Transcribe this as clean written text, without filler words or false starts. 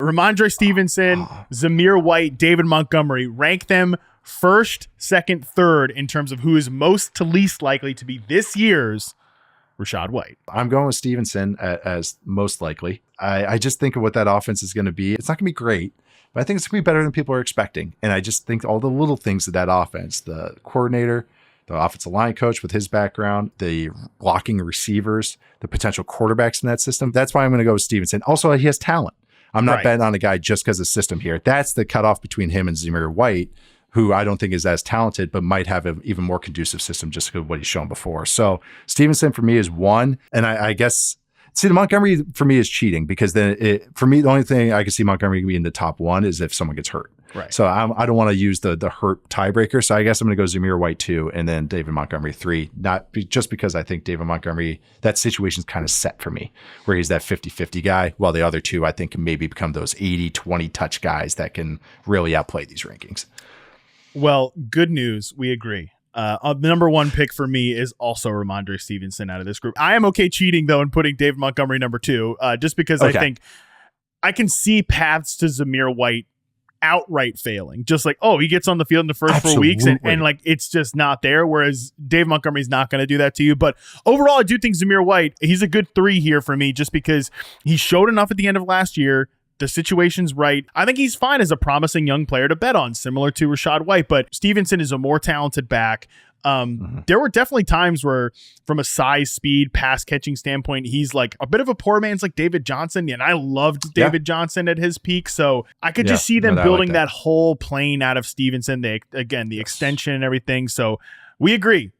Ramondre Stevenson, Zamir White, David Montgomery. Rank them first, second, third in terms of who is most to least likely to be this year's Rachaad White. I'm going with Stevenson as most likely. I just think of what that offense is going to be. It's not going to be great, but I think it's going to be better than people are expecting. And I just think all the little things of that offense, the coordinator, the offensive line coach with his background, the blocking receivers, the potential quarterbacks in that system. That's why I'm going to go with Stevenson. Also, he has talent. I'm not betting on a guy just because of system here. That's the cutoff between him and Zamir White, who I don't think is as talented, but might have an even more conducive system just because of what he's shown before. So Stevenson for me is one. And I guess, see, the Montgomery for me is cheating because then for me, the only thing I can see Montgomery being in the top one is if someone gets hurt. Right. So I don't want to use the hurt tiebreaker. So I guess I'm going to go Zamir White 2 and then David Montgomery 3, just because I think David Montgomery, that situation's kind of set for me, where he's that 50-50 guy, while the other two I think can maybe become those 80-20 touch guys that can really outplay these rankings. Well, good news. We agree. The number one pick for me is also Ramondre Stevenson out of this group. I am okay cheating, though, and putting David Montgomery number 2, just because I think I can see paths to Zamir White outright failing. Just like, he gets on the field in the first 4 weeks and like it's just not there. Whereas Dave Montgomery's not going to do that to you. But overall, I do think Zamir White, he's a good 3 here for me, just because he showed enough at the end of last year. The situation's right. I think he's fine as a promising young player to bet on, similar to Rachaad White, but Stevenson is a more talented back. There were definitely times where, from a size, speed, pass catching standpoint, he's like a bit of a poor man's like David Johnson. And I loved David Johnson at his peak. So I could just see them building that whole plane out of Stevenson. The extension and everything. So we agree.